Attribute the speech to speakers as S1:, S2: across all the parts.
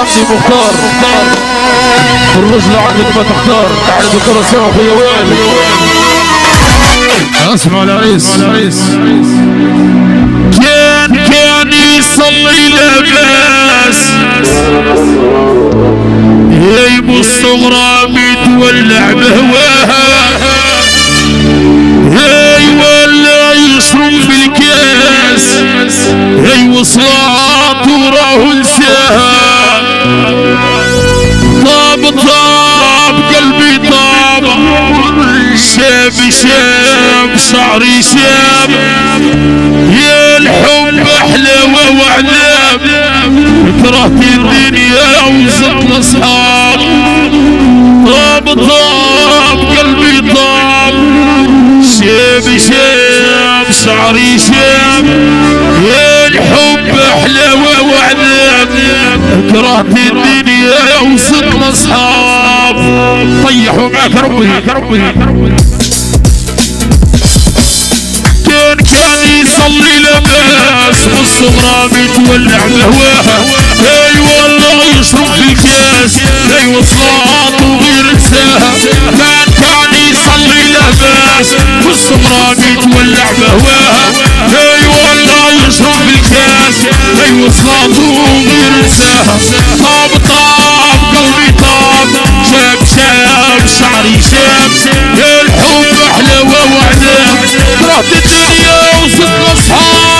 S1: حمدي مختار الرجل عندك ما تختار تعال بكرة يا اخويا وين اسمع العريس كان يصلي لباس يبص غرامي تولع بهواها ولا يشرب بالكاس وصلات وراه نساها طاب قلبي طاب شاب شعري شاب يا الحب حلاوة وعذاب كرهت الدنيا وزقت اصحاب طاب قلبي طاب شاب شعري شاب يا الحب حلاوة وعذاب كرهت الدنيا وصرت اصحاب طيحوا معك ربي كان يصلي لباس والصغار تولع بهواها اي والله يشرب في الكاس اي وصلات وغير نساها كان يصلي لباس والصغار تولع بهواها اي والله يشرب في الكاس اي وصلات وغير نساها طاب قلبي طاب شاب شعري شاب يا الحب حلاوة وعذاب كرهت الدنيا وصرت اصحاب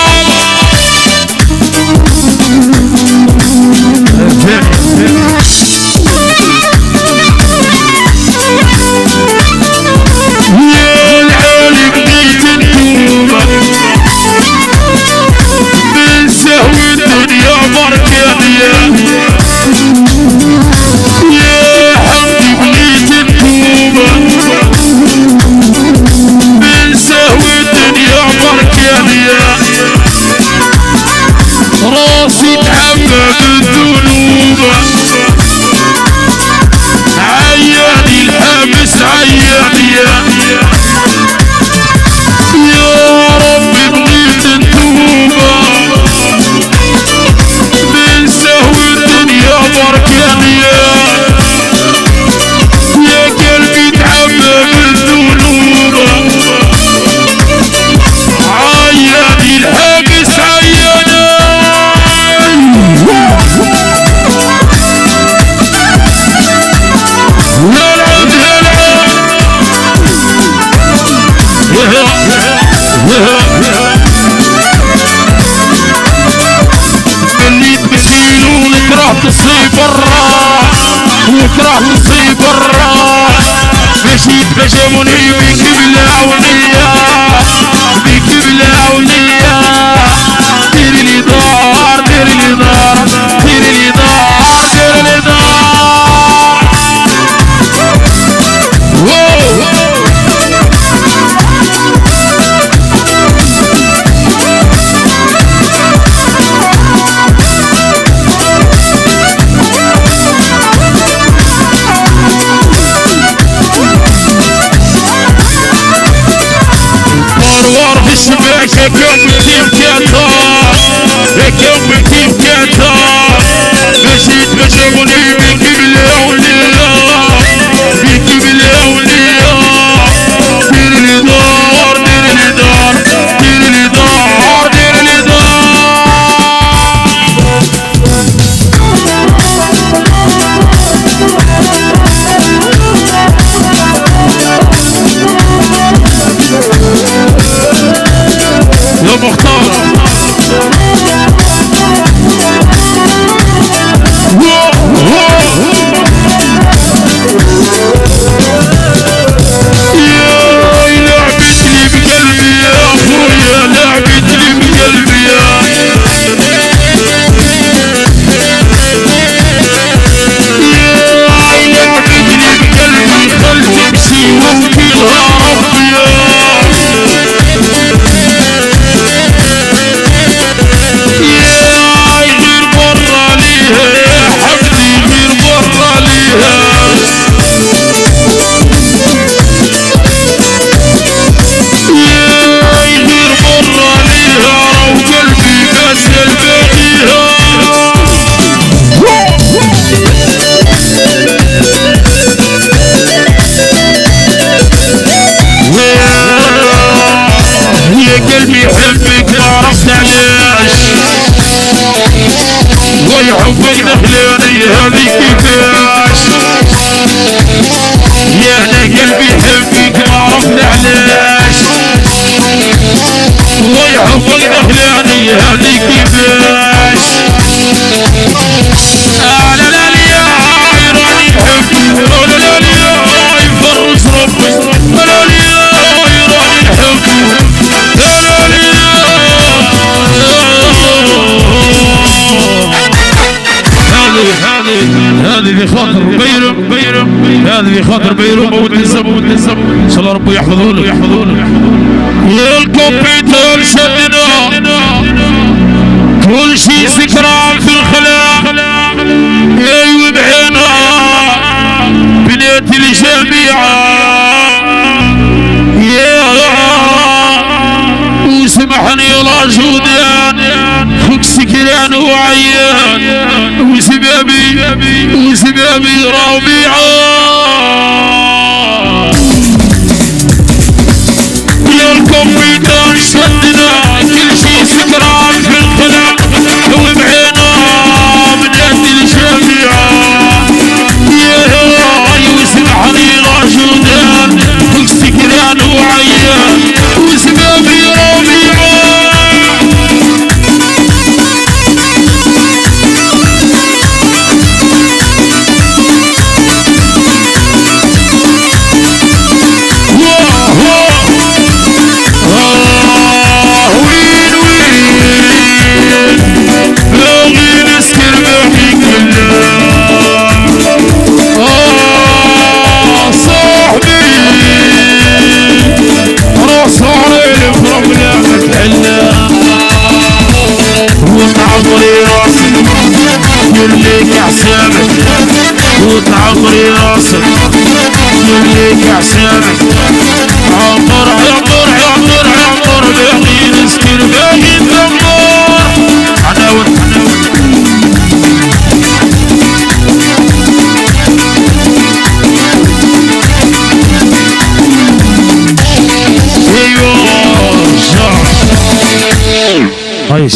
S1: يا العالم ديت التوبة بنسهوي الدنيا مركانية يا حمدي بنيت التوبة بنسهوي الدنيا مركانية راسي تعبى بالذنوب عياني الحبس عياني يا ربي بنيت التوبة بنسهوي الدنيا مركانية يا قلبي تعبى بالذنوب عياني الحبس عياني اللي تبشيلو يكره تصيب برا مشيت بجموني ويكبلا ونيا ديري لي دار ورد الشباك يحبك دخلاني هذه كيفاش يا انا قلبي يحبك ما عرفنا علاش الله يحفظك دخلاني هذه كيفاش لا لا لا يا عيراني يحبك لا لا لا يفرس ربك لا لا يا عيراني يحبك لا لا هذه بخاطر بيرم هذه بخاطر بيرم والنسب ان شاء الله ربي يحفظونه يا الكمبيوتر شدنا كل شي ذكرى في الخلاق ايوه بعينا بنات الجميعة يا وسمحني يا جودان خوك سكران وعيان وسبابي ربيعة يا الكمبيوتر شدنا كل شي سكران في الخلاق وبعينا بنات الجميعة يا وسمحني يا جودان خوك سكران وعيان وسبابي ربيعة وتعمري راسك يمليك حسابك عمر باقي نسكر باقي الدمار حناوت ايوه هاي